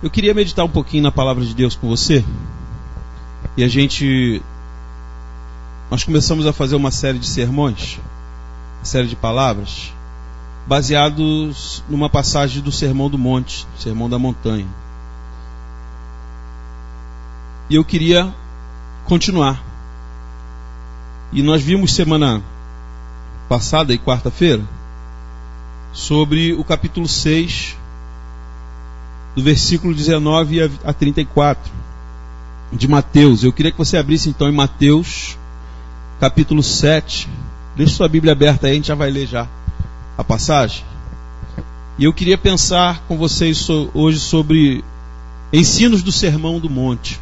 Eu queria meditar um pouquinho na palavra de Deus com você. E nós começamos a fazer uma série de sermões, uma série de palavras, baseados numa passagem do Sermão do Monte, Sermão da Montanha. E eu queria continuar. E nós vimos semana passada e quarta-feira sobre o capítulo 6, do versículo 19 a 34 de Mateus. Eu queria que você abrisse então em Mateus capítulo 7. Deixe sua Bíblia aberta aí, a gente já vai ler já a passagem. E eu queria pensar com vocês hoje sobre ensinos do Sermão do Monte.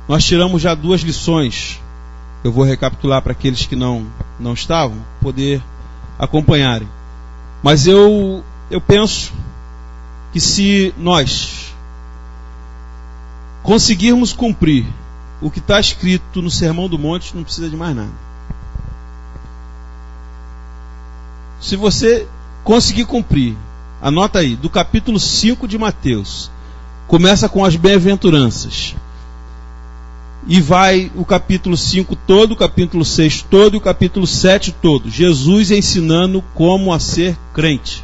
Nós tiramos já 2 lições. Eu vou recapitular para aqueles que não estavam poder acompanharem. Mas eu penso que se nós conseguirmos cumprir o que está escrito no Sermão do Monte, não precisa de mais nada. Se você conseguir cumprir, anota aí, do capítulo 5 de Mateus, começa com as bem-aventuranças, e vai o capítulo 5 todo, o capítulo 6 todo e o capítulo 7 todo. Jesus ensinando como a ser crente.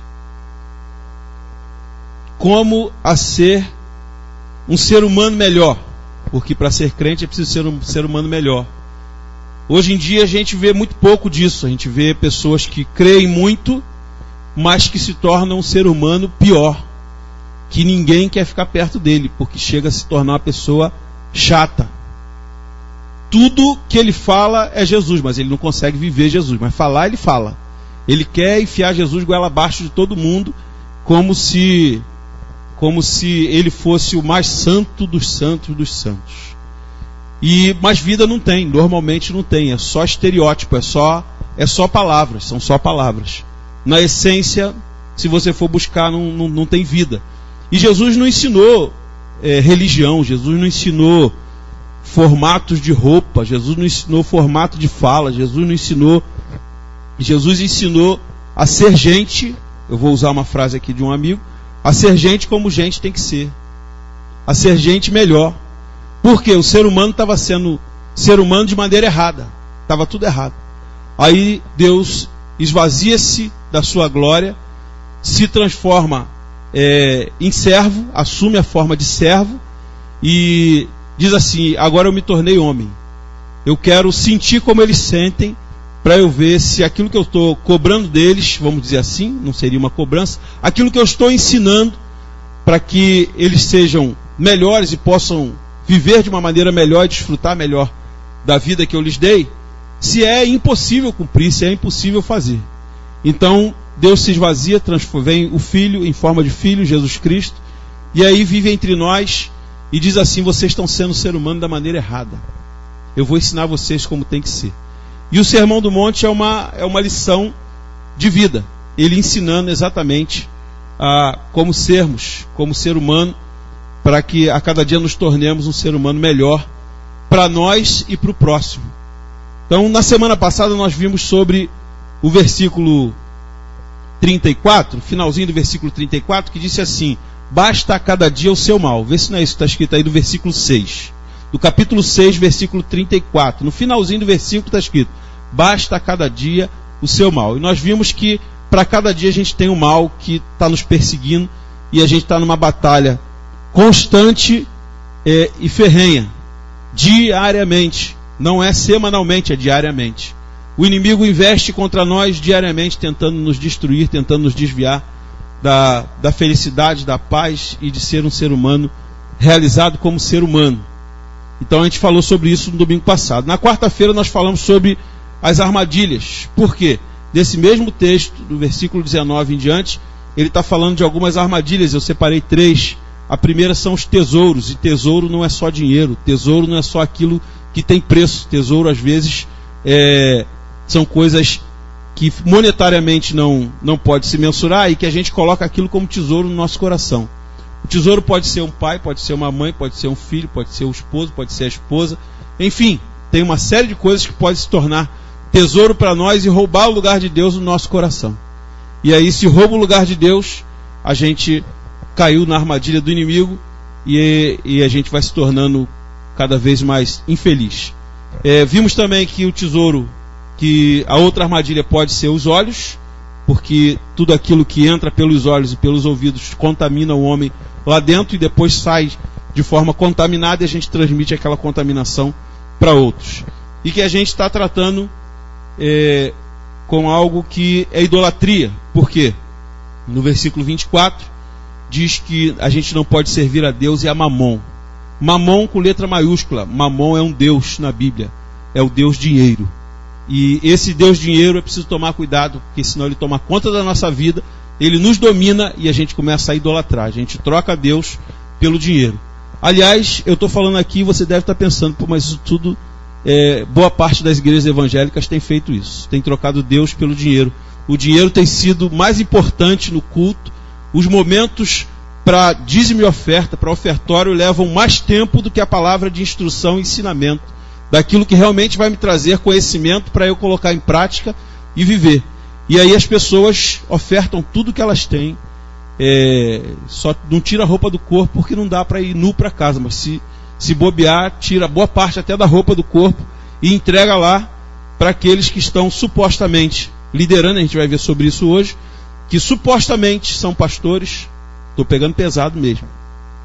Como a ser um ser humano melhor. Porque para ser crente é preciso ser um ser humano melhor. Hoje em dia a gente vê muito pouco disso. A gente vê pessoas que creem muito, mas que se tornam um ser humano pior. Que ninguém quer ficar perto dele, porque chega a se tornar uma pessoa chata. Tudo que ele fala é Jesus, mas ele não consegue viver Jesus. Mas falar, ele fala. Ele quer enfiar Jesus goela abaixo de todo mundo, como se ele fosse o mais santo dos santos dos santos. Mas vida não tem, normalmente não tem. É só estereótipo, é só palavras, são só palavras. Na essência, se você for buscar, não tem vida. E Jesus não ensinou religião, Jesus não ensinou formatos de roupa, Jesus não ensinou formato de fala, Jesus ensinou a ser gente. Eu vou usar uma frase aqui de um amigo: a ser gente como gente tem que ser, a ser gente melhor. Porque o ser humano estava sendo ser humano de maneira errada, estava tudo errado. Aí Deus esvazia-se da sua glória, se transforma em servo, assume a forma de servo e diz assim: agora eu me tornei homem. Eu quero sentir como eles sentem, para eu ver se aquilo que eu estou cobrando deles, vamos dizer assim, não seria uma cobrança, aquilo que eu estou ensinando para que eles sejam melhores e possam viver de uma maneira melhor e desfrutar melhor da vida que eu lhes dei, se é impossível cumprir, se é impossível fazer. Então Deus se esvazia, vem o Filho em forma de Filho, Jesus Cristo, e aí vive entre nós e diz assim: vocês estão sendo ser humano da maneira errada. Eu vou ensinar vocês como tem que ser. E o Sermão do Monte é uma lição de vida. Ele ensinando exatamente como sermos, como ser humano, para que a cada dia nos tornemos um ser humano melhor para nós e para o próximo. Então, na semana passada nós vimos sobre o versículo 34, finalzinho do versículo 34, que disse assim: basta a cada dia o seu mal. Vê se não é isso que está escrito aí do versículo 6. Do capítulo 6, versículo 34. No finalzinho do versículo está escrito: basta a cada dia o seu mal. E nós vimos que para cada dia a gente tem um mal que está nos perseguindo e a gente está numa batalha constante e ferrenha, diariamente. Não é semanalmente, é diariamente. O inimigo investe contra nós diariamente, tentando nos destruir, tentando nos desviar da felicidade, da paz e de ser um ser humano realizado como ser humano. Então a gente falou sobre isso no domingo passado. Na quarta-feira nós falamos sobre as armadilhas. Por quê? Desse mesmo texto, do versículo 19 em diante, ele está falando de algumas armadilhas. Eu separei 3. A primeira são os tesouros. E tesouro não é só dinheiro. Tesouro não é só aquilo que tem preço. Tesouro às vezes são coisas que monetariamente não pode se mensurar e que a gente coloca aquilo como tesouro no nosso coração. O tesouro pode ser um pai, pode ser uma mãe, pode ser um filho, pode ser o esposo, pode ser a esposa. Enfim, tem uma série de coisas que pode se tornar tesouro para nós e roubar o lugar de Deus no nosso coração. E aí, se rouba o lugar de Deus, a gente caiu na armadilha do inimigo e a gente vai se tornando cada vez mais infeliz. Vimos também que o tesouro, que a outra armadilha pode ser os olhos, porque tudo aquilo que entra pelos olhos e pelos ouvidos contamina o homem lá dentro e depois sai de forma contaminada e a gente transmite aquela contaminação para outros. E que a gente está tratando com algo que é idolatria. Por quê? No versículo 24 diz que a gente não pode servir a Deus e a Mamon. Mamon com letra maiúscula. Mamon é um Deus na Bíblia. É o Deus dinheiro. E esse Deus dinheiro é preciso tomar cuidado, porque senão ele toma conta da nossa vida, ele nos domina e a gente começa a idolatrar. A gente troca Deus pelo dinheiro. Aliás, eu estou falando aqui, você deve estar pensando, mas isso tudo, boa parte das igrejas evangélicas tem feito isso. Tem trocado Deus pelo dinheiro. O dinheiro tem sido mais importante no culto. Os momentos para dízimo e oferta, para ofertório, levam mais tempo do que a palavra de instrução e ensinamento, daquilo que realmente vai me trazer conhecimento para eu colocar em prática e viver. E aí as pessoas ofertam tudo que elas têm, só não tira a roupa do corpo porque não dá para ir nu para casa, mas se bobear, tira boa parte até da roupa do corpo e entrega lá para aqueles que estão supostamente liderando. A gente vai ver sobre isso hoje, que supostamente são pastores. Estou pegando pesado mesmo.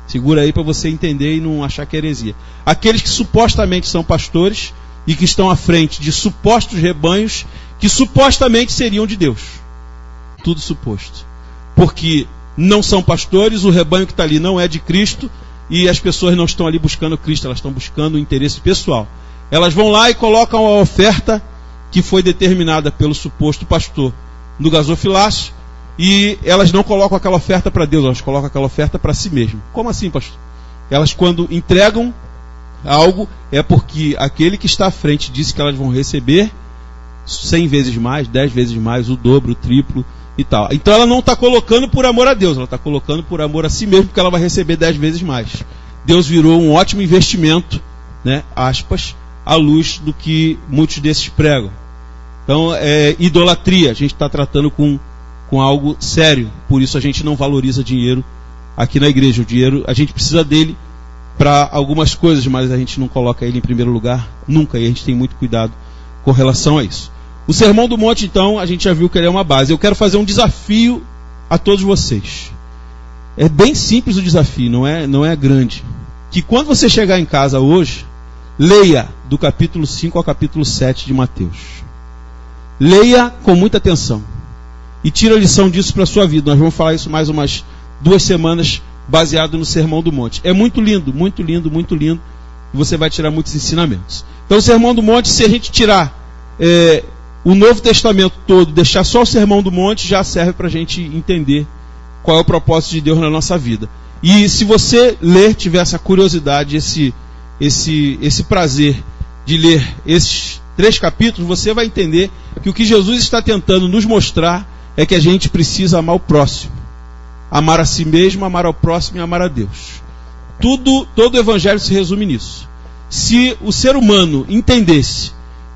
Segura aí para você entender e não achar que é heresia. Aqueles que supostamente são pastores e que estão à frente de supostos rebanhos que supostamente seriam de Deus. Tudo suposto. Porque não são pastores, o rebanho que está ali não é de Cristo e as pessoas não estão ali buscando Cristo, elas estão buscando o interesse pessoal. Elas vão lá e colocam a oferta que foi determinada pelo suposto pastor no gasofilácio. E elas não colocam aquela oferta para Deus, elas colocam aquela oferta para si mesmas. Como assim, pastor? Elas, quando entregam algo, é porque aquele que está à frente disse que elas vão receber 100 vezes mais, 10 vezes mais, o dobro, o triplo e tal. Então ela não está colocando por amor a Deus, ela está colocando por amor a si mesma, porque ela vai receber 10 vezes mais. Deus virou um ótimo investimento, né, aspas, à luz do que muitos desses pregam. Então é idolatria, a gente está tratando com algo sério. Por isso a gente não valoriza dinheiro aqui na igreja. O dinheiro, a gente precisa dele para algumas coisas, mas a gente não coloca ele em primeiro lugar nunca, e a gente tem muito cuidado com relação a isso. O Sermão do Monte, então, a gente já viu que ele é uma base. Eu quero fazer um desafio a todos vocês. É bem simples o desafio, não é grande. Que quando você chegar em casa hoje, leia do capítulo 5 ao capítulo 7 de Mateus. Leia com muita atenção. E tira a lição disso para a sua vida. Nós vamos falar isso mais umas 2 semanas, baseado no Sermão do Monte. É muito lindo, muito lindo, muito lindo. E você vai tirar muitos ensinamentos. Então o Sermão do Monte, se a gente tirar o Novo Testamento todo, deixar só o Sermão do Monte, já serve para a gente entender qual é o propósito de Deus na nossa vida. E se você ler, tiver essa curiosidade, esse prazer de ler esses 3 capítulos, você vai entender que o que Jesus está tentando nos mostrar é que a gente precisa amar o próximo. Amar a si mesmo, amar ao próximo e amar a Deus. Todo o Evangelho se resume nisso. Se o ser humano entendesse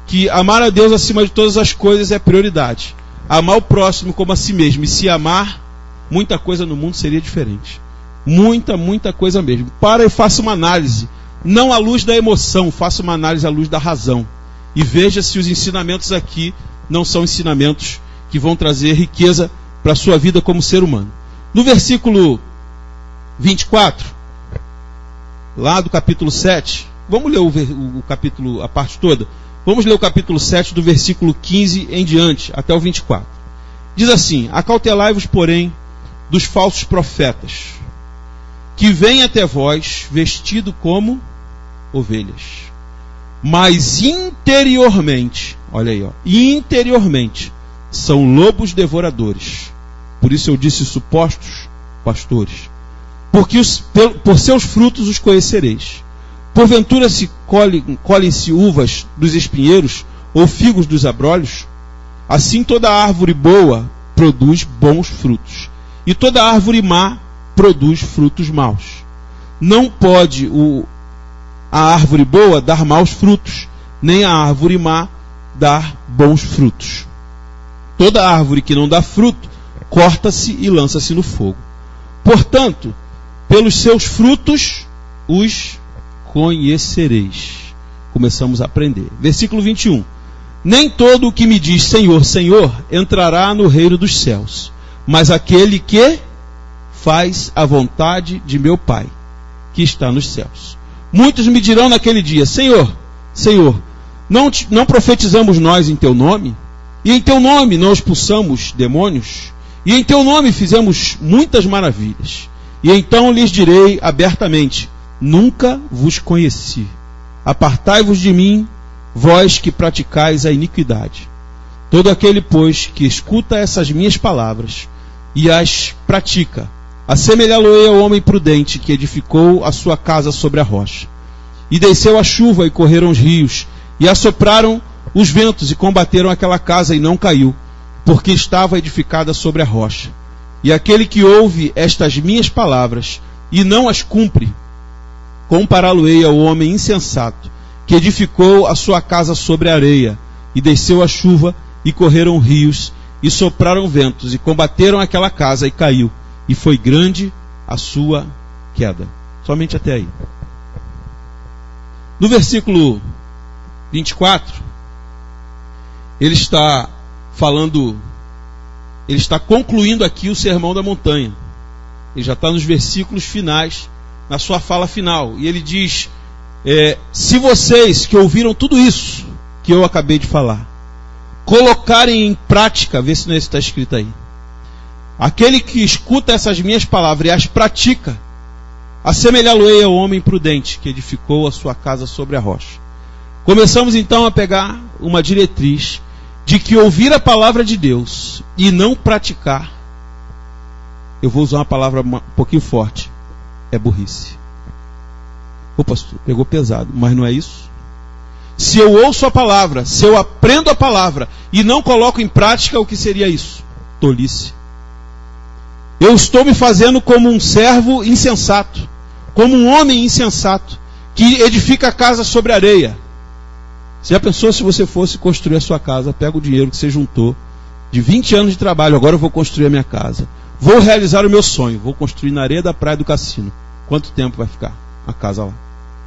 que amar a Deus acima de todas as coisas é prioridade, amar o próximo como a si mesmo e se amar, muita coisa no mundo seria diferente. Muita coisa mesmo. Para e faça uma análise, não à luz da emoção, faça uma análise à luz da razão. E veja se os ensinamentos aqui não são ensinamentos que vão trazer riqueza para a sua vida como ser humano. No versículo 24, lá do capítulo 7, vamos ler o capítulo, a parte toda. Vamos ler o capítulo 7 do versículo 15 em diante, até o 24. Diz assim: acautelai-vos, porém, dos falsos profetas, que vêm até vós vestido como ovelhas, mas interiormente, olha aí, interiormente, são lobos devoradores. Por isso eu disse supostos pastores. Porque por seus frutos os conhecereis. Porventura colhem-se uvas dos espinheiros, ou figos dos abrolhos? Assim toda árvore boa produz bons frutos, e toda árvore má produz frutos maus. Não pode a árvore boa dar maus frutos, nem a árvore má dar bons frutos. Toda árvore que não dá fruto, corta-se e lança-se no fogo. Portanto, pelos seus frutos os conhecereis. Começamos a aprender. Versículo 21. Nem todo o que me diz Senhor, Senhor, entrará no reino dos céus, mas aquele que faz a vontade de meu Pai, que está nos céus. Muitos me dirão naquele dia, Senhor, Senhor, não profetizamos nós em teu nome? E em teu nome não expulsamos demônios? E em teu nome fizemos muitas maravilhas? E então lhes direi abertamente, nunca vos conheci. Apartai-vos de mim, vós que praticais a iniquidade. Todo aquele, pois, que escuta essas minhas palavras e as pratica, assemelhá-lo-ei ao homem prudente que edificou a sua casa sobre a rocha. E desceu a chuva e correram os rios, e assopraram os ventos e combateram aquela casa e não caiu, porque estava edificada sobre a rocha. E aquele que ouve estas minhas palavras e não as cumpre, compará-lo-ei ao homem insensato, que edificou a sua casa sobre a areia, e desceu a chuva, e correram rios, e sopraram ventos, e combateram aquela casa, e caiu, e foi grande a sua queda. Somente até aí. No versículo 24, ele está concluindo aqui o Sermão da Montanha. Ele já está nos versículos finais, na sua fala final, e ele diz, se vocês que ouviram tudo isso que eu acabei de falar, colocarem em prática, vê se não é isso que está escrito aí, aquele que escuta essas minhas palavras e as pratica, assemelhá-lo-ei ao homem prudente que edificou a sua casa sobre a rocha. Começamos então a pegar uma diretriz de que ouvir a palavra de Deus e não praticar, eu vou usar uma palavra um pouquinho forte, é burrice. Ô pastor, pegou pesado, mas não é isso? Se eu ouço a palavra, se eu aprendo a palavra e não coloco em prática, o que seria isso? Tolice. Eu estou me fazendo como um servo insensato, como um homem insensato, que edifica a casa sobre areia. Você já pensou se você fosse construir a sua casa, pega o dinheiro que você juntou, de 20 anos de trabalho, agora eu vou construir a minha casa. Vou realizar o meu sonho, vou construir na areia da praia do cassino. Quanto tempo vai ficar a casa lá?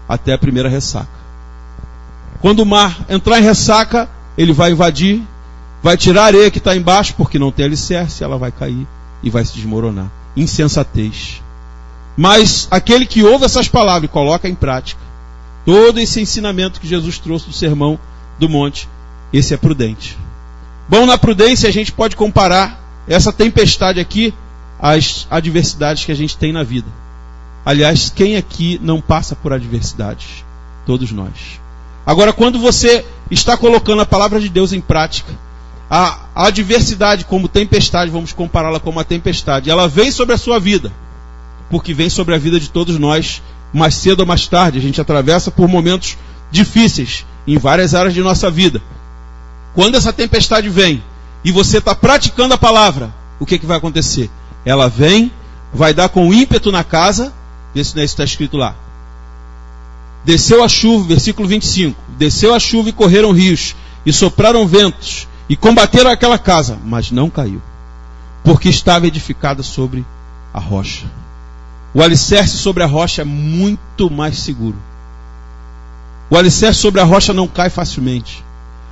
Até a primeira ressaca. Quando o mar entrar em ressaca, ele vai invadir, vai tirar a areia que está embaixo, porque não tem alicerce, ela vai cair e vai se desmoronar. Insensatez. Mas aquele que ouve essas palavras e coloca em prática todo esse ensinamento que Jesus trouxe do Sermão do Monte, esse é prudente. Bom, na prudência a gente pode comparar essa tempestade aqui às adversidades que a gente tem na vida. Aliás, quem aqui não passa por adversidades? Todos nós. Agora, quando você está colocando a palavra de Deus em prática, a adversidade como tempestade, vamos compará-la como uma tempestade, ela vem sobre a sua vida, porque vem sobre a vida de todos nós, mais cedo ou mais tarde. A gente atravessa por momentos difíceis em várias áreas de nossa vida. Quando essa tempestade vem e você está praticando a palavra, o que vai acontecer? Ela vem, vai dar com ímpeto na casa, vê se não é isso que está escrito lá. Desceu a chuva, versículo 25, desceu a chuva e correram rios, e sopraram ventos, e combateram aquela casa, mas não caiu, porque estava edificada sobre a rocha. O alicerce sobre a rocha é muito mais seguro. O alicerce sobre a rocha não cai facilmente.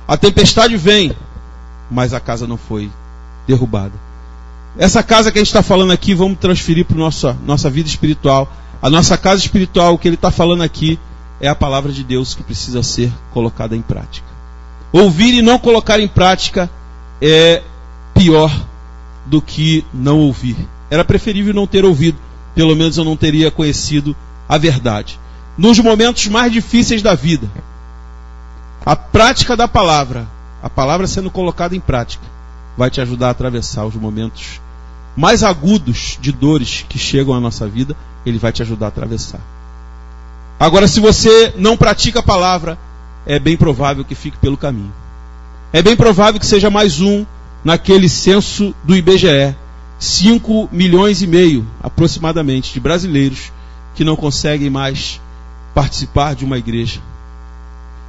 A tempestade vem, mas a casa não foi derrubada. Essa casa que a gente está falando aqui, vamos transferir para a nossa vida espiritual. A nossa casa espiritual, o que ele está falando aqui, é a palavra de Deus que precisa ser colocada em prática. Ouvir e não colocar em prática é pior do que não ouvir. Era preferível não ter ouvido, pelo menos eu não teria conhecido a verdade. Nos momentos mais difíceis da vida, a prática da palavra, a palavra sendo colocada em prática, vai te ajudar a atravessar os momentos mais agudos de dores que chegam à nossa vida, ele vai te ajudar a atravessar. Agora, se você não pratica a palavra, é bem provável que fique pelo caminho. É bem provável que seja mais um naquele censo do IBGE. 5,5 milhões aproximadamente de brasileiros que não conseguem mais participar de uma igreja,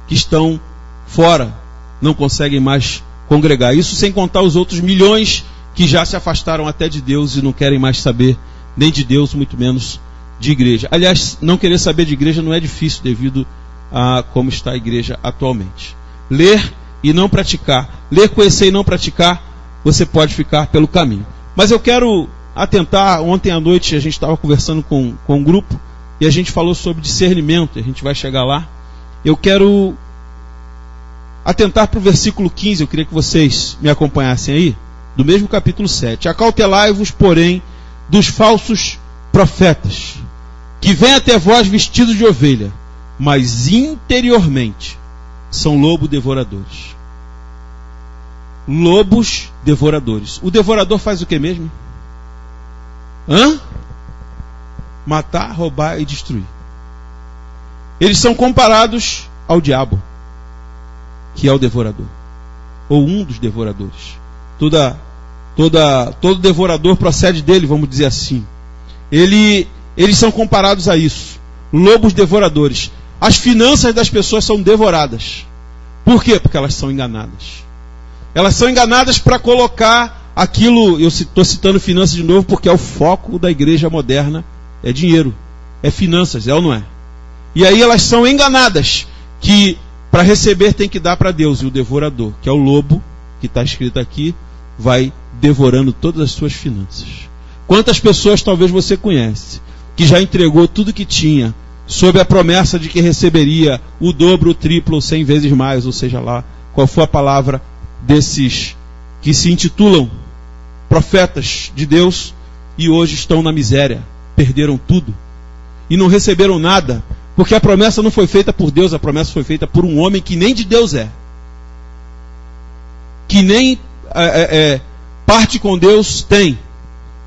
que estão fora, não conseguem mais congregar. Isso sem contar os outros milhões que já se afastaram até de Deus e não querem mais saber nem de Deus, muito menos de igreja. Aliás, não querer saber de igreja não é difícil devido a como está a igreja atualmente. Ler e não praticar, ler, conhecer e não praticar, você pode ficar pelo caminho. Mas eu quero atentar, ontem à noite a gente estava conversando com um grupo e a gente falou sobre discernimento, a gente vai chegar lá. Eu quero atentar para o versículo 15, eu queria que vocês me acompanhassem aí, do mesmo capítulo 7. Acautelai-vos, porém, dos falsos profetas, que vêm até vós vestidos de ovelha, mas interiormente são lobos devoradores. Lobos devoradores. O devorador faz o que mesmo? Matar, roubar e destruir. Eles são comparados ao diabo, que é o devorador, ou um dos devoradores. Todo devorador procede dele, vamos dizer assim. Eles são comparados a isso, lobos devoradores. As finanças das pessoas são devoradas. Por quê? Porque elas são enganadas. Elas são enganadas para colocar aquilo, eu estou citando finanças de novo, porque é o foco da igreja moderna, é dinheiro, é finanças, é ou não é? E aí elas são enganadas, que para receber tem que dar para Deus, e o devorador, que é o lobo, que está escrito aqui, vai devorando todas as suas finanças. Quantas pessoas talvez você conhece, que já entregou tudo que tinha, sob a promessa de que receberia o dobro, o triplo, ou 100 vezes mais, ou seja lá, qual for a palavra desses que se intitulam profetas de Deus, e hoje estão na miséria, perderam tudo, e não receberam nada, porque a promessa não foi feita por Deus, a promessa foi feita por um homem que nem de Deus é, que nem parte com Deus tem.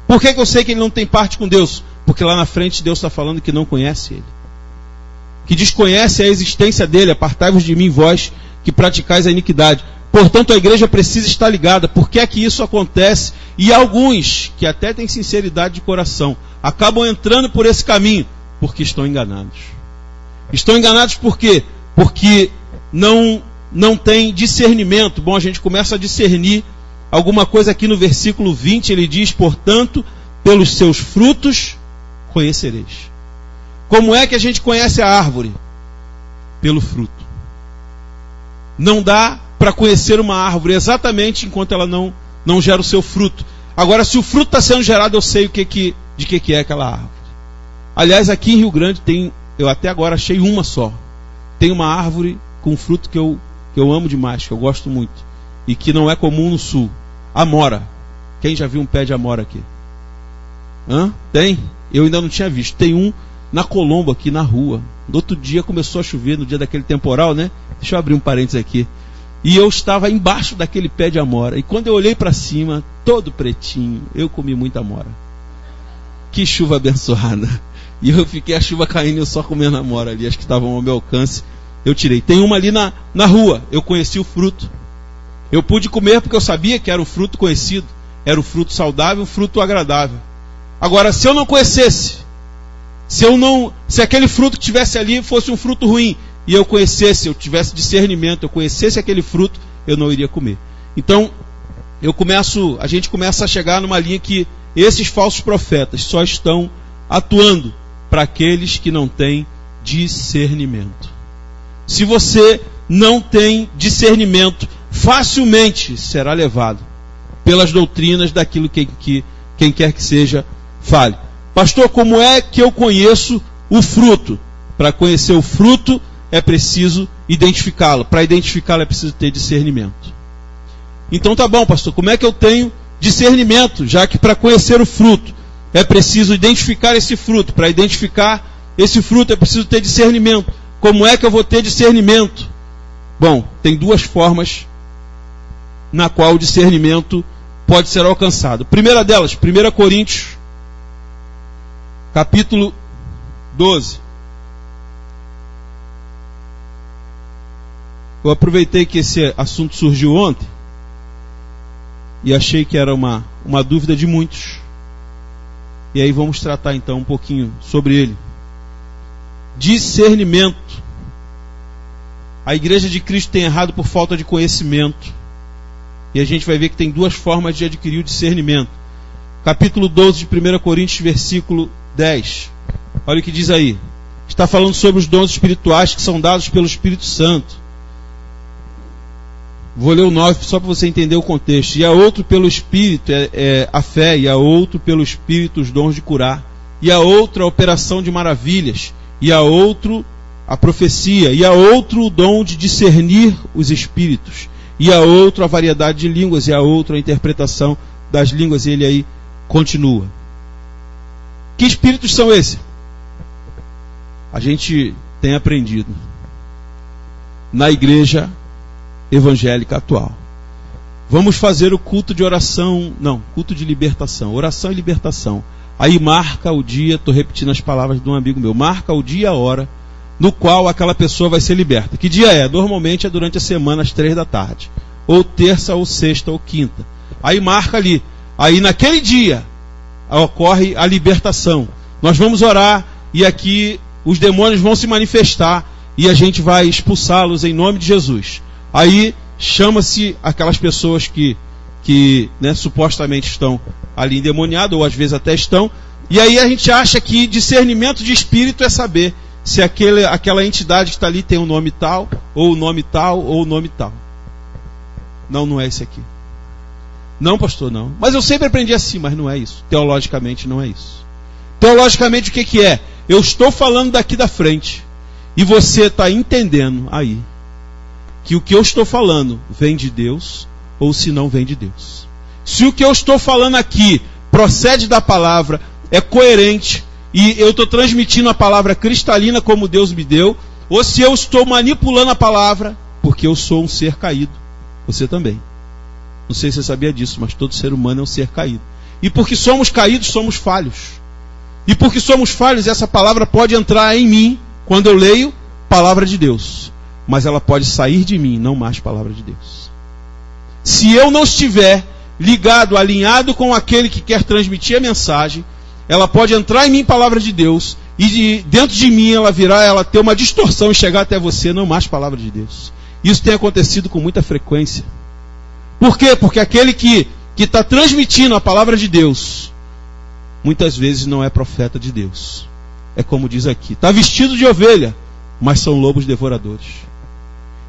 Por que eu sei que ele não tem parte com Deus? Porque lá na frente Deus está falando que não conhece ele, que desconhece a existência dele. Apartai-vos de mim, vós que praticais a iniquidade. Portanto, a igreja precisa estar ligada. Por que é que isso acontece? E alguns, que até têm sinceridade de coração, acabam entrando por esse caminho, porque estão enganados. Estão enganados por quê? Porque não tem discernimento. Bom, a gente começa a discernir alguma coisa aqui no versículo 20, ele diz: portanto, pelos seus frutos conhecereis. Como é que a gente conhece a árvore? Pelo fruto. Não dá para conhecer uma árvore exatamente enquanto ela não gera o seu fruto. Agora, se o fruto está sendo gerado, eu sei de que é aquela árvore. Aliás, aqui em Rio Grande eu até agora achei uma só. Tem uma árvore com fruto que eu amo demais, que eu gosto muito, e que não é comum no sul. Amora. Quem já viu um pé de amora aqui? Tem? Eu ainda não tinha visto. Tem um na Colombo, aqui na rua. No outro dia começou a chover, no dia daquele temporal, né? Deixa eu abrir um parênteses aqui. E eu estava embaixo daquele pé de amora. E quando eu olhei para cima, todo pretinho, eu comi muita amora. Que chuva abençoada. E eu fiquei a chuva caindo e eu só comendo amora ali. Acho que estavam ao meu alcance. Eu tirei. Tem uma ali na rua. Eu conheci o fruto. Eu pude comer porque eu sabia que era o fruto conhecido. Era o fruto saudável, o fruto agradável. Agora, se eu não conhecesse, se aquele fruto que tivesse ali fosse um fruto ruim, e eu conhecesse, eu tivesse discernimento, eu conhecesse aquele fruto, eu não iria comer. Então, a gente começa a chegar numa linha que esses falsos profetas só estão atuando para aqueles que não têm discernimento. Se você não tem discernimento, facilmente será levado pelas doutrinas daquilo que quem quer que seja fale. Pastor, como é que eu conheço o fruto? Para conhecer o fruto é preciso identificá-lo. Para identificá-lo é preciso ter discernimento. Então tá bom, pastor, como é que eu tenho discernimento? Já que para conhecer o fruto é preciso identificar esse fruto. Para identificar esse fruto é preciso ter discernimento. Como é que eu vou ter discernimento? Bom, tem duas formas na qual o discernimento pode ser alcançado. Primeira delas, 1 Coríntios, capítulo 12. Eu aproveitei que esse assunto surgiu ontem e achei que era uma dúvida de muitos. E aí vamos tratar então um pouquinho sobre ele. Discernimento. A igreja de Cristo tem errado por falta de conhecimento. E a gente vai ver que tem duas formas de adquirir o discernimento. Capítulo 12 de 1 Coríntios, versículo 10. Olha o que diz aí. Está falando sobre os dons espirituais que são dados pelo Espírito Santo. Vou ler o 9 só para você entender o contexto. E a outro pelo Espírito a fé, e a outro pelo Espírito os dons de curar, e a outro a operação de maravilhas, e a outro a profecia, e a outro o dom de discernir os espíritos, e a outro a variedade de línguas, e a outro a interpretação das línguas. E ele aí continua. Que espíritos são esses? A gente tem aprendido na igreja evangélica atual. Vamos fazer o culto de oração, não, culto de libertação, oração e libertação. Aí marca o dia, estou repetindo as palavras de um amigo meu, marca o dia e a hora no qual aquela pessoa vai ser liberta. Que dia é? Normalmente é durante a semana às 3 da tarde, ou terça, ou sexta, ou quinta. Aí marca ali, aí naquele dia ocorre a libertação. Nós vamos orar e aqui os demônios vão se manifestar e a gente vai expulsá-los em nome de Jesus. Aí chama-se aquelas pessoas que supostamente estão ali endemoniadas, ou às vezes até estão, e aí a gente acha que discernimento de espírito é saber se aquela entidade que está ali tem um nome tal, ou o nome tal, ou o nome tal. Não, não é esse aqui. Não, pastor, não. Mas eu sempre aprendi assim, mas não é isso. Teologicamente não é isso. Teologicamente o que é? Eu estou falando daqui da frente, e você está entendendo aí que o que eu estou falando vem de Deus, ou se não vem de Deus. Se o que eu estou falando aqui procede da palavra, é coerente, e eu estou transmitindo a palavra cristalina como Deus me deu, ou se eu estou manipulando a palavra, porque eu sou um ser caído. Você também. Não sei se você sabia disso, mas todo ser humano é um ser caído. E porque somos caídos, somos falhos. E porque somos falhos, essa palavra pode entrar em mim, quando eu leio palavra de Deus. Mas ela pode sair de mim, não mais palavra de Deus. Se eu não estiver ligado, alinhado com aquele que quer transmitir a mensagem, ela pode entrar em mim, palavra de Deus, e dentro de mim ela ter uma distorção e chegar até você, não mais palavra de Deus. Isso tem acontecido com muita frequência. Por quê? Porque aquele que está transmitindo a palavra de Deus, muitas vezes não é profeta de Deus. É como diz aqui, está vestido de ovelha, mas são lobos devoradores.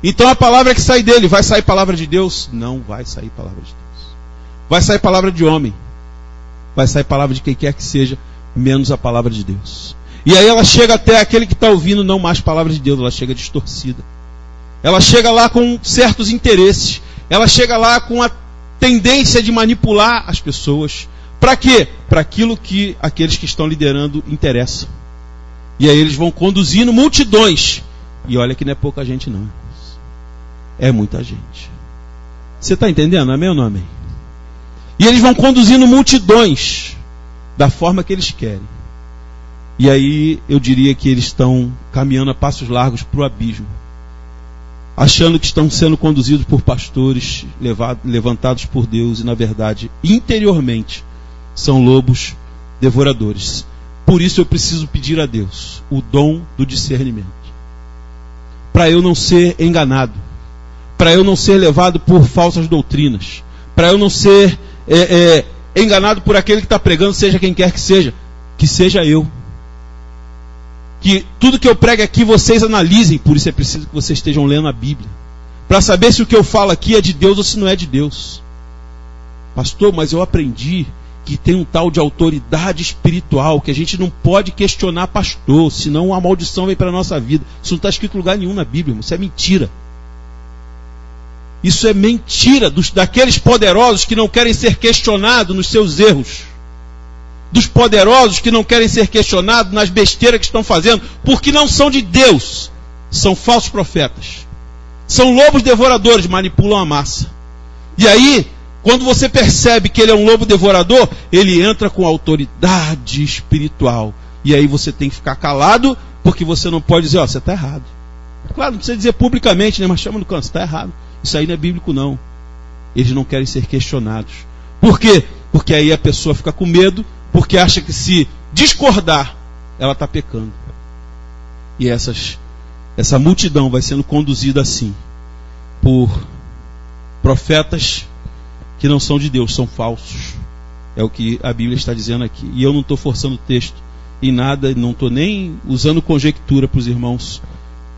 Então a palavra que sai dele, vai sair palavra de Deus? Não vai sair palavra de Deus. Vai sair palavra de homem. Vai sair palavra de quem quer que seja, menos a palavra de Deus. E aí ela chega até aquele que está ouvindo, não mais palavra de Deus, ela chega distorcida. Ela chega lá com certos interesses. Ela chega lá com a tendência de manipular as pessoas. Para quê? Para aquilo que aqueles que estão liderando interessam. E aí eles vão conduzindo multidões. E olha que não é pouca gente não. É muita gente. Você está entendendo? Amém ou não amém? E eles vão conduzindo multidões da forma que eles querem. E aí eu diria que eles estão caminhando a passos largos para o abismo. Achando que estão sendo conduzidos por pastores, levantados por Deus. E na verdade, interiormente, são lobos devoradores. Por isso eu preciso pedir a Deus o dom do discernimento. Para eu não ser enganado. Para eu não ser levado por falsas doutrinas. Para eu não ser enganado por aquele que está pregando, seja quem quer que seja eu. Que tudo que eu prego aqui vocês analisem, por isso é preciso que vocês estejam lendo a Bíblia. Para saber se o que eu falo aqui é de Deus ou se não é de Deus. Pastor, mas eu aprendi que tem um tal de autoridade espiritual, que a gente não pode questionar pastor, senão uma maldição vem para a nossa vida. Isso não está escrito em lugar nenhum na Bíblia, isso é mentira. Isso é mentira daqueles poderosos que não querem ser questionados nos seus erros. Dos poderosos que não querem ser questionados nas besteiras que estão fazendo, porque não são de Deus. São falsos profetas. São lobos devoradores, manipulam a massa. E aí, quando você percebe que ele é um lobo devorador, ele entra com autoridade espiritual. E aí você tem que ficar calado, porque você não pode dizer, você está errado. Claro, não precisa dizer publicamente, né? Mas chama no canto, você está errado. Isso aí não é bíblico, não. Eles não querem ser questionados. Por quê? Porque aí a pessoa fica com medo, porque acha que se discordar, ela está pecando. E essa multidão vai sendo conduzida assim, por profetas que não são de Deus, são falsos. É o que a Bíblia está dizendo aqui. E eu não estou forçando o texto. em nada, não estou nem usando conjectura para os irmãos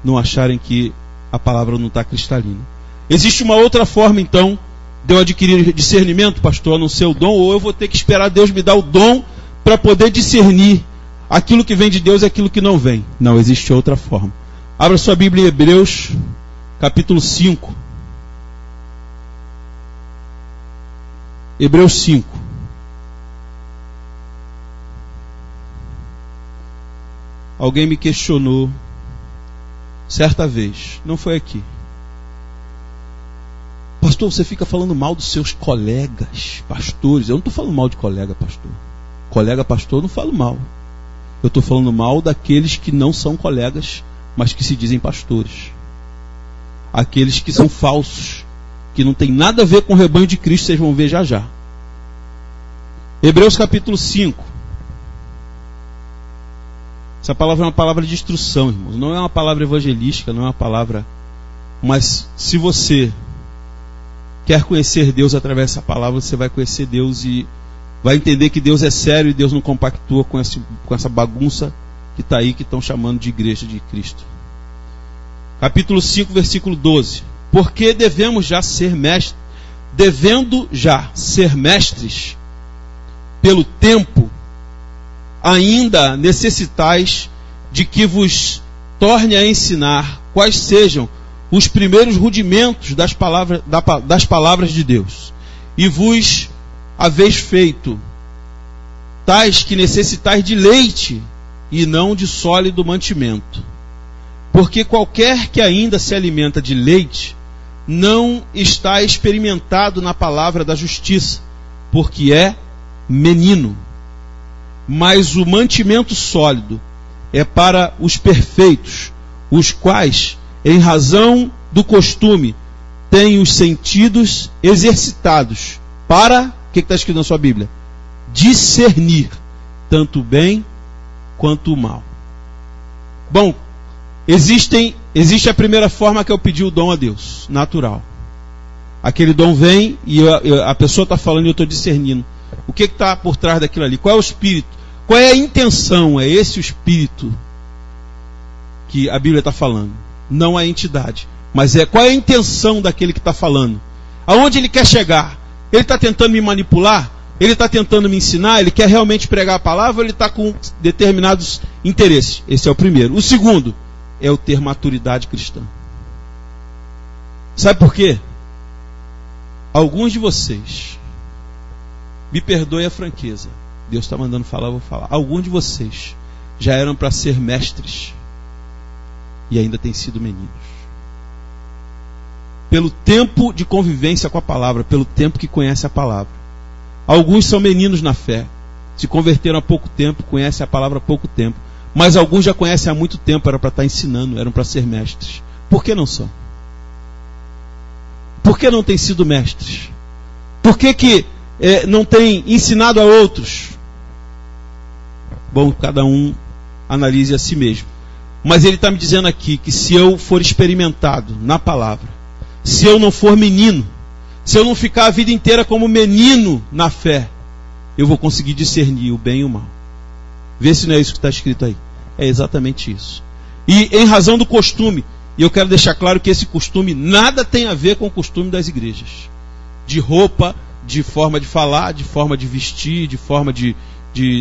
não acharem que a palavra não está cristalina. Existe uma outra forma, então, de eu adquirir discernimento, pastor, a não ser o dom, ou eu vou ter que esperar Deus me dar o dom para poder discernir aquilo que vem de Deus e aquilo que não vem. Não, existe outra forma. Abra sua Bíblia em Hebreus, capítulo 5. Hebreus 5. Alguém me questionou certa vez, não foi aqui. Pastor, você fica falando mal dos seus colegas pastores. Eu não estou falando mal de colega pastor. Colega pastor eu não falo mal. Eu estou falando mal daqueles que não são colegas, mas que se dizem pastores. Aqueles que são falsos, que não tem nada a ver com o rebanho de Cristo, vocês vão ver já já. Hebreus capítulo 5. Essa palavra é uma palavra de instrução, irmãos. Não é uma palavra evangelística, não é uma palavra... Mas se você quer conhecer Deus através dessa palavra, você vai conhecer Deus e vai entender que Deus é sério e Deus não compactua com essa bagunça que está aí, que estão chamando de igreja de Cristo. Capítulo 5, versículo 12. Porque devendo já ser mestres pelo tempo, ainda necessitais de que vos torne a ensinar quais sejam os primeiros rudimentos das palavras de Deus. E vos haveis feito tais que necessitais de leite e não de sólido mantimento. Porque qualquer que ainda se alimenta de leite não está experimentado na palavra da justiça, porque é menino. Mas o mantimento sólido é para os perfeitos, os quais, em razão do costume, têm os sentidos exercitados para, o que está escrito na sua Bíblia? Discernir tanto o bem quanto o mal. Bom, existe a primeira forma, que é eu pedir o dom a Deus, natural. Aquele dom vem e a pessoa está falando e eu estou discernindo. O que está por trás daquilo ali? Qual é o espírito? Qual é a intenção? É esse o espírito que a Bíblia está falando. Não a entidade. Mas qual é a intenção daquele que está falando? Aonde ele quer chegar? Ele está tentando me manipular? Ele está tentando me ensinar? Ele quer realmente pregar a palavra ou ele está com determinados interesses? Esse é o primeiro. O segundo é o ter maturidade cristã. Sabe por quê? Alguns de vocês, me perdoe a franqueza, Deus está mandando falar, eu vou falar. Alguns de vocês já eram para ser mestres e ainda têm sido meninos. Pelo tempo de convivência com a palavra, pelo tempo que conhece a palavra. Alguns são meninos na fé, se converteram há pouco tempo, conhecem a palavra há pouco tempo. Mas alguns já conhecem há muito tempo, eram para estar ensinando, eram para ser mestres. Por que não são? Por que não têm sido mestres? Por que não têm ensinado a outros? Bom, cada um analise a si mesmo. Mas ele está me dizendo aqui que se eu for experimentado na palavra, se eu não for menino, se eu não ficar a vida inteira como menino na fé, eu vou conseguir discernir o bem e o mal. Vê se não é isso que está escrito aí. É exatamente isso. E em razão do costume, e eu quero deixar claro que esse costume nada tem a ver com o costume das igrejas. De roupa, de forma de falar, de forma de vestir, de forma de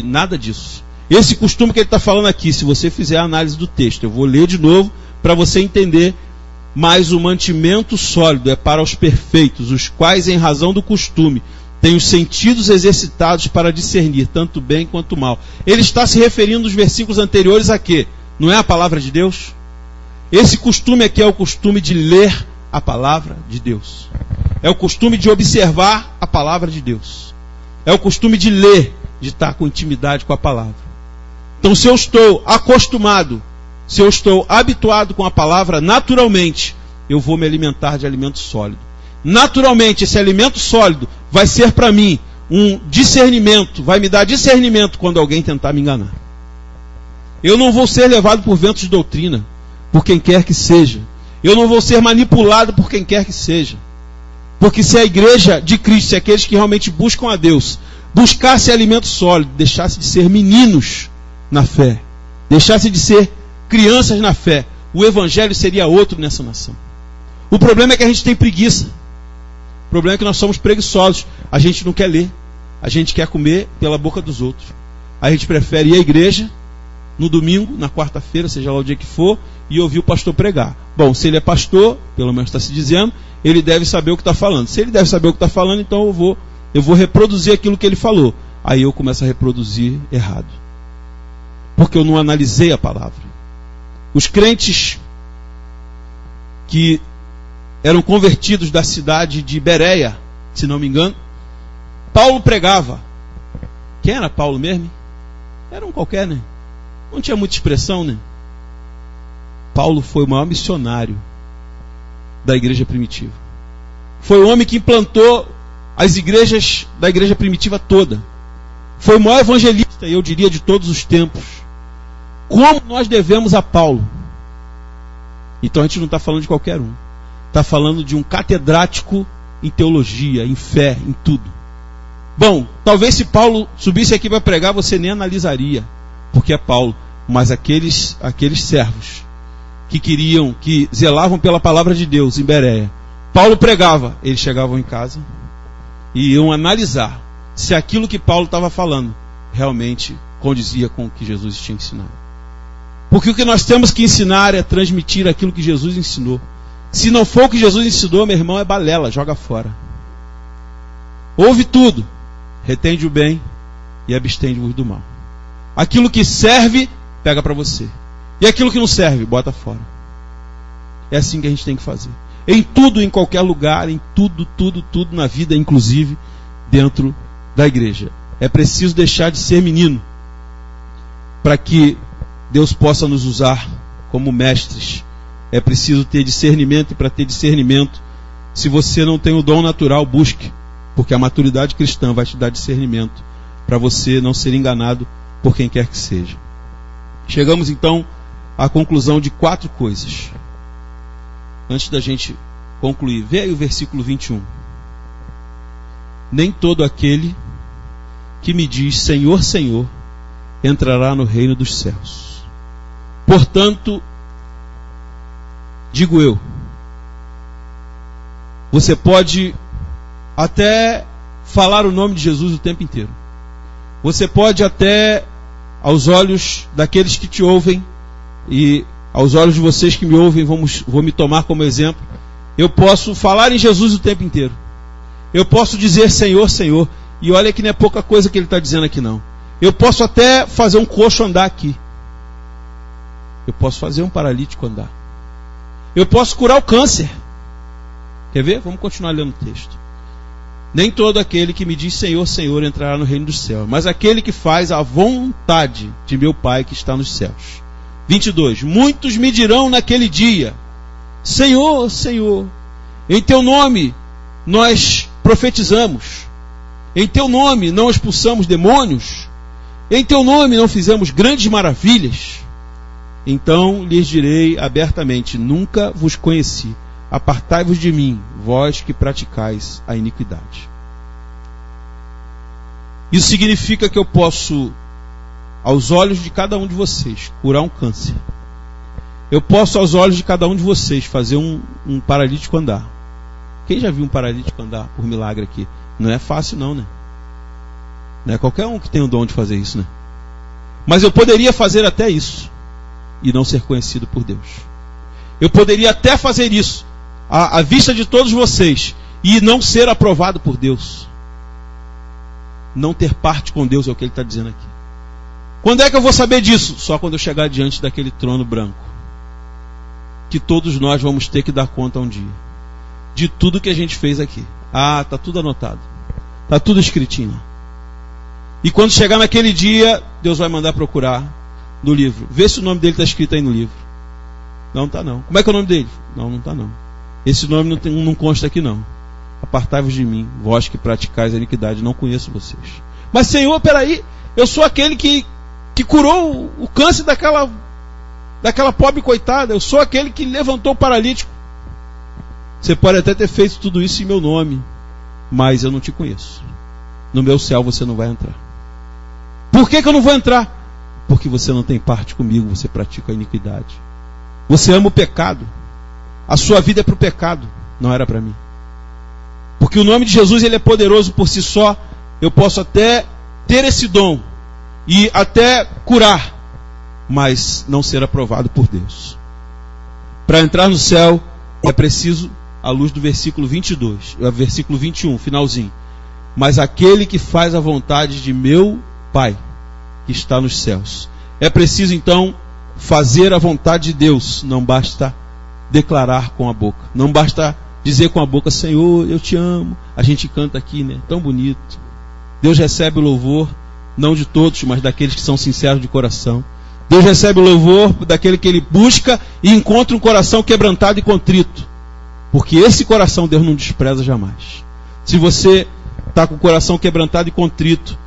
nada disso. Esse costume que ele está falando aqui, se você fizer a análise do texto, eu vou ler de novo para você entender. Mas o mantimento sólido é para os perfeitos, os quais, em razão do costume, têm os sentidos exercitados para discernir tanto o bem quanto o mal. Ele está se referindo nos versículos anteriores a quê? Não é a palavra de Deus? Esse costume aqui é o costume de ler a palavra de Deus. É o costume de observar a palavra de Deus. É o costume de ler, de estar com intimidade com a palavra. Então, se eu estou acostumado, se eu estou habituado com a palavra, naturalmente, eu vou me alimentar de alimento sólido. Naturalmente, esse alimento sólido vai ser para mim um discernimento, vai me dar discernimento quando alguém tentar me enganar. Eu não vou ser levado por ventos de doutrina, por quem quer que seja. Eu não vou ser manipulado por quem quer que seja. Porque se a igreja de Cristo, se aqueles que realmente buscam a Deus, buscasse alimento sólido, deixasse de ser meninos na fé, deixassem de ser crianças na fé, o evangelho seria outro nessa nação. O problema é que a gente tem preguiça. O problema é que nós somos preguiçosos. A gente não quer ler. A gente quer comer pela boca dos outros. A gente prefere ir à igreja no domingo, na quarta-feira, seja lá o dia que for, e ouvir o pastor pregar. Bom, se ele é pastor, pelo menos está se dizendo, ele deve saber o que está falando. Se ele deve saber o que está falando, então eu vou reproduzir aquilo que ele falou. Aí eu começo a reproduzir errado. Porque eu não analisei a palavra. Os crentes que eram convertidos da cidade de Bereia, se não me engano, Paulo pregava. Quem era Paulo mesmo? Era um qualquer, né? Não tinha muita expressão, né? Paulo foi o maior missionário da igreja primitiva. Foi o homem que implantou as igrejas da igreja primitiva toda. Foi o maior evangelista, eu diria, de todos os tempos. Como nós devemos a Paulo? Então a gente não está falando de qualquer um. Está falando de um catedrático em teologia, em fé, em tudo. Bom, talvez se Paulo subisse aqui para pregar, você nem analisaria, porque é Paulo. Mas aqueles servos que zelavam pela palavra de Deus em Bereia, Paulo pregava, eles chegavam em casa e iam analisar se aquilo que Paulo estava falando realmente condizia com o que Jesus tinha ensinado. Porque o que nós temos que ensinar é transmitir aquilo que Jesus ensinou. Se não for o que Jesus ensinou, meu irmão, é balela, joga fora. Ouve tudo, retende o bem e abstende-vos do mal. Aquilo que serve, pega para você. E aquilo que não serve, bota fora. É assim que a gente tem que fazer. Em tudo, em qualquer lugar, em tudo na vida, inclusive dentro da igreja. É preciso deixar de ser menino para que Deus possa nos usar como mestres. É preciso ter discernimento, e para ter discernimento, se você não tem o dom natural, busque, porque a maturidade cristã vai te dar discernimento para você não ser enganado por quem quer que seja. Chegamos então à conclusão de 4 coisas. Antes da gente concluir, vê aí o versículo 21. Nem todo aquele que me diz Senhor, Senhor, entrará no reino dos céus. Portanto, digo eu, você pode até falar o nome de Jesus o tempo inteiro. Você pode até, aos olhos daqueles que te ouvem, e aos olhos de vocês que me ouvem, vou me tomar como exemplo, eu posso falar em Jesus o tempo inteiro. Eu posso dizer Senhor, Senhor, e olha que não é pouca coisa que ele está dizendo aqui não. Eu posso até fazer um coxo andar aqui. Eu posso fazer um paralítico andar. Eu posso curar o câncer. Quer ver? Vamos continuar lendo o texto. Nem todo aquele que me diz Senhor, Senhor entrará no reino dos céus, mas aquele que faz a vontade de meu Pai que está nos céus. 22. Muitos me dirão naquele dia, Senhor, Senhor, em teu nome nós profetizamos, em teu nome não expulsamos demônios, em teu nome não fizemos grandes maravilhas. Então lhes direi abertamente, nunca vos conheci. Apartai-vos de mim, vós que praticais a iniquidade. Isso significa que eu posso, aos olhos de cada um de vocês, curar um câncer. Eu posso, aos olhos de cada um de vocês, fazer um paralítico andar. Quem já viu um paralítico andar por milagre aqui? Não é fácil não, né? Não é qualquer um que tem o dom de fazer isso, né? Mas eu poderia fazer até isso e não ser conhecido por Deus. Eu poderia até fazer isso à vista de todos vocês e não ser aprovado por Deus. Não ter parte com Deus é o que ele está dizendo aqui. Quando é que eu vou saber disso? Só quando eu chegar diante daquele trono branco, que todos nós vamos ter que dar conta um dia de tudo que a gente fez aqui. Está tudo anotado, está tudo escritinho lá. E quando chegar naquele dia, Deus vai mandar procurar no livro, vê se o nome dele está escrito aí no livro. Não está não. Como é que é o nome dele? Não está não. Esse nome não consta aqui não. Apartai-vos de mim, vós que praticais a iniquidade, não conheço vocês. Mas Senhor, peraí, eu sou aquele que curou o câncer daquela pobre coitada, eu sou aquele que levantou o paralítico. Você pode até ter feito tudo isso em meu nome, mas eu não te conheço. No meu céu você não vai entrar. Por que eu não vou entrar? porque você não tem parte comigo, você pratica a iniquidade. Você ama o pecado. A sua vida é para o pecado, não era para mim. Porque o nome de Jesus, ele é poderoso por si só. Eu posso até ter esse dom e até curar, mas não ser aprovado por Deus. Para entrar no céu é preciso, à luz do versículo 22, versículo 21, finalzinho. Mas aquele que faz a vontade de meu Pai, que está nos céus. É preciso então fazer a vontade de Deus. Não basta declarar com a boca. Não basta dizer com a boca, Senhor, eu te amo. A gente canta aqui, né? Tão bonito. Deus recebe o louvor, não de todos, mas daqueles que são sinceros de coração. Deus recebe o louvor daquele que ele busca e encontra um coração quebrantado e contrito. Porque esse coração Deus não despreza jamais. Se você está com o coração quebrantado e contrito,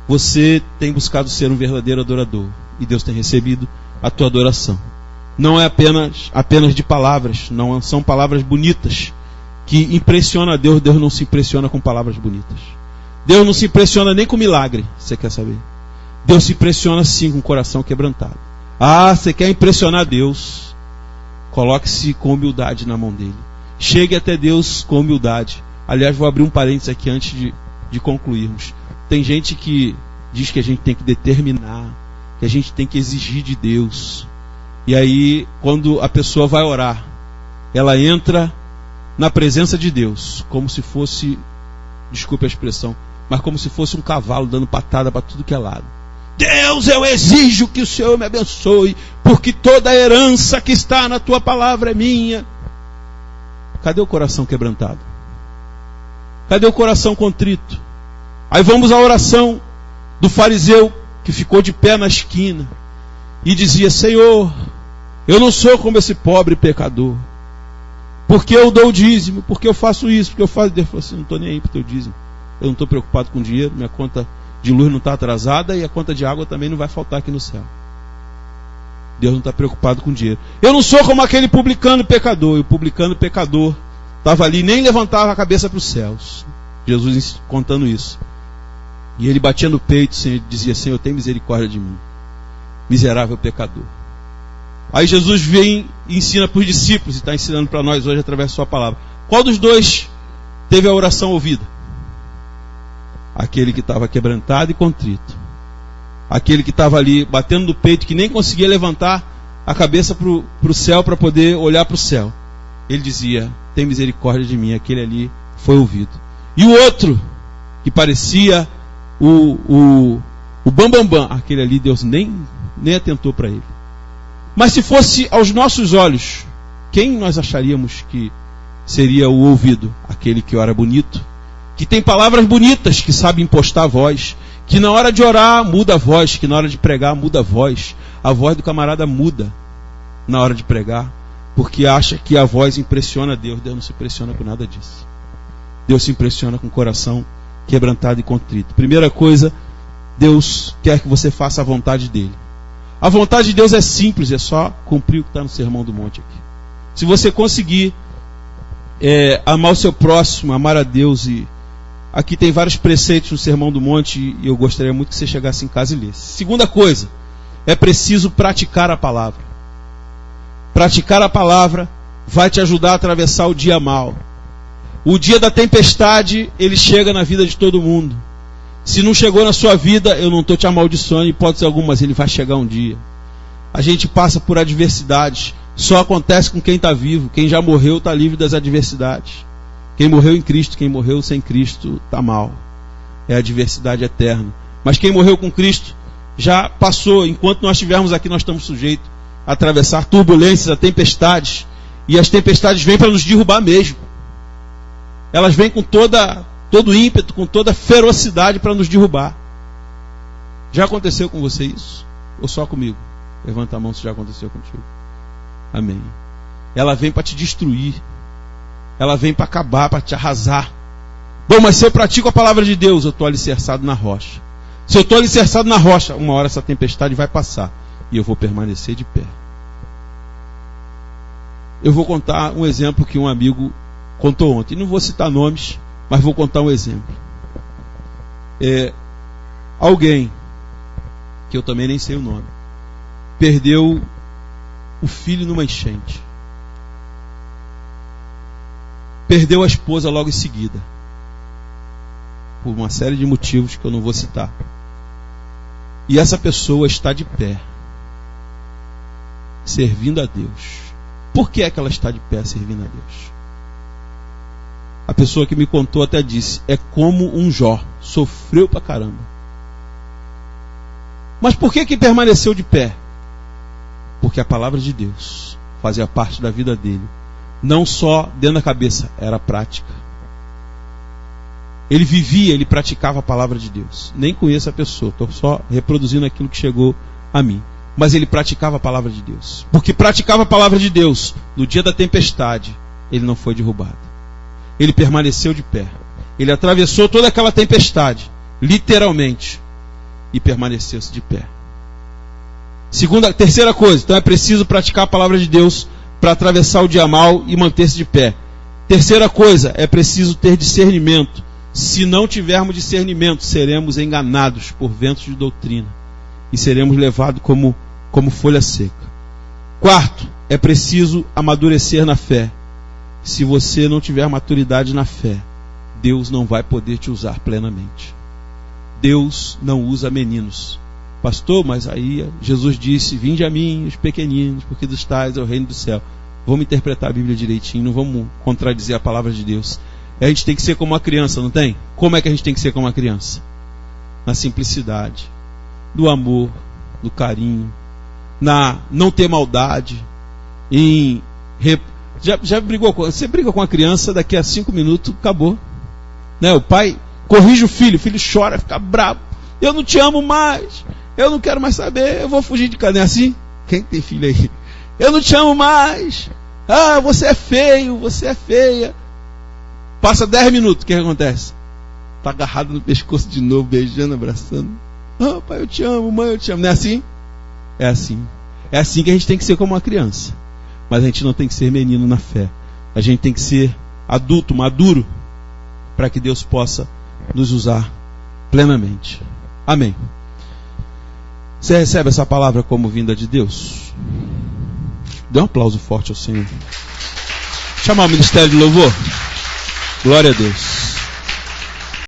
você tem buscado ser um verdadeiro adorador. E Deus tem recebido a tua adoração. Não é apenas de palavras, não são palavras bonitas que impressionam a Deus. Deus não se impressiona com palavras bonitas. Deus não se impressiona nem com milagre, você quer saber? Deus se impressiona sim com o coração quebrantado. Ah, você quer impressionar Deus? Coloque-se com humildade na mão dele. Chegue até Deus com humildade. Aliás, vou abrir um parênteses aqui antes de concluirmos. Tem gente que diz que a gente tem que determinar, que a gente tem que exigir de Deus. E aí, quando a pessoa vai orar, ela entra na presença de Deus, como se fosse, desculpe a expressão, mas como se fosse um cavalo dando patada para tudo que é lado. Deus, eu exijo que o Senhor me abençoe, porque toda a herança que está na tua palavra é minha. Cadê o coração quebrantado? Cadê o coração contrito? Aí vamos à oração do fariseu que ficou de pé na esquina e dizia, Senhor, eu não sou como esse pobre pecador, porque eu dou o dízimo, porque eu faço isso, porque eu faço. Deus falou assim, não estou nem aí para o teu dízimo, eu não estou preocupado com dinheiro, minha conta de luz não está atrasada e a conta de água também não vai faltar aqui no céu. Deus não está preocupado com dinheiro. Eu não sou como aquele publicano pecador. E o publicano pecador estava ali, nem levantava a cabeça para os céus. Jesus contando isso. E ele batia no peito, Senhor, dizia, Senhor, tem misericórdia de mim, miserável pecador. Aí Jesus vem e ensina para os discípulos, e está ensinando para nós hoje através da sua palavra. Qual dos dois teve a oração ouvida? Aquele que estava quebrantado e contrito. Aquele que estava ali batendo no peito, que nem conseguia levantar a cabeça para o céu para poder olhar para o céu. Ele dizia, tem misericórdia de mim. Aquele ali foi ouvido. E o outro, que parecia o bambambam, aquele ali Deus nem atentou para ele. Mas se fosse aos nossos olhos, quem nós acharíamos que seria o ouvido? Aquele que ora bonito, que tem palavras bonitas, que sabe impostar a voz, que na hora de orar muda a voz, que na hora de pregar muda a voz do camarada muda na hora de pregar, porque acha que a voz impressiona Deus. Deus não se impressiona com nada disso. Deus se impressiona com o coração quebrantado e contrito. Primeira coisa, Deus quer que você faça a vontade dele. A vontade de Deus é simples, é só cumprir o que está no Sermão do Monte aqui. Se você conseguir amar o seu próximo, amar a Deus, e aqui tem vários preceitos no Sermão do Monte, e eu gostaria muito que você chegasse em casa e lesse. Segunda coisa, é preciso praticar a palavra. Praticar a palavra vai te ajudar a atravessar o dia mau. O dia da tempestade, ele chega na vida de todo mundo. Se não chegou na sua vida, eu não estou te amaldiçoando, hipótese alguma, mas ele vai chegar um dia. A gente passa por adversidades. Só acontece com quem está vivo. Quem já morreu está livre das adversidades. Quem morreu em Cristo, quem morreu sem Cristo está mal. É a adversidade eterna. Mas quem morreu com Cristo já passou. Enquanto nós estivermos aqui, nós estamos sujeitos a atravessar turbulências, a tempestades. E as tempestades vêm para nos derrubar mesmo. Elas vêm com todo ímpeto, com toda ferocidade para nos derrubar. Já aconteceu com você isso? Ou só comigo? Levanta a mão se já aconteceu contigo. Amém. Ela vem para te destruir. Ela vem para acabar, para te arrasar. Bom, mas se eu pratico a palavra de Deus, eu estou alicerçado na rocha. Se eu estou alicerçado na rocha, uma hora essa tempestade vai passar e eu vou permanecer de pé. Eu vou contar um exemplo que um amigo contou ontem. Não vou citar nomes, mas vou contar um exemplo. Alguém, que eu também nem sei o nome, perdeu o filho numa enchente. Perdeu a esposa logo em seguida. Por uma série de motivos que eu não vou citar. E essa pessoa está de pé, servindo a Deus. Por que é que ela está de pé servindo a Deus? A pessoa que me contou até disse, é como um Jó, sofreu pra caramba. Mas por que permaneceu de pé? Porque a palavra de Deus fazia parte da vida dele. Não só dentro da cabeça, era prática. Ele vivia, ele praticava a palavra de Deus. Nem conheço a pessoa, estou só reproduzindo aquilo que chegou a mim. Mas ele praticava a palavra de Deus. Porque praticava a palavra de Deus, no dia da tempestade, ele não foi derrubado. Ele permaneceu de pé. Ele atravessou toda aquela tempestade, literalmente, e permaneceu-se de pé. Terceira coisa, então é preciso praticar a palavra de Deus para atravessar o dia mau e manter-se de pé. Terceira coisa, é preciso ter discernimento. Se não tivermos discernimento, seremos enganados por ventos de doutrina e seremos levados como folha seca. Quarto, é preciso amadurecer na fé. Se você não tiver maturidade na fé, Deus não vai poder te usar plenamente. Deus não usa meninos. Pastor, mas aí Jesus disse, vinde a mim os pequeninos, porque dos tais é o reino do céu. Vamos interpretar a Bíblia direitinho, não vamos contradizer a palavra de Deus. A gente tem que ser como uma criança, não tem? Como é que a gente tem que ser como uma criança? Na simplicidade, no amor, no carinho, na não ter maldade, Já brigou você briga com a criança, daqui a 5 minutos acabou, né? O pai corrige o filho chora, fica bravo, eu não te amo mais, eu não quero mais saber, eu vou fugir de casa, não é assim? Quem tem filho aí? Eu não te amo mais, você é feio, você é feia. Passa 10 minutos, o que acontece? Está agarrado no pescoço de novo, beijando, abraçando. Pai, eu te amo, mãe, eu te amo. Não é assim? É assim. É assim que a gente tem que ser como uma criança. Mas a gente não tem que ser menino na fé. A gente tem que ser adulto, maduro, para que Deus possa nos usar plenamente. Amém. Você recebe essa palavra como vinda de Deus? Dê um aplauso forte ao Senhor. Chamar o ministério de louvor. Glória a Deus.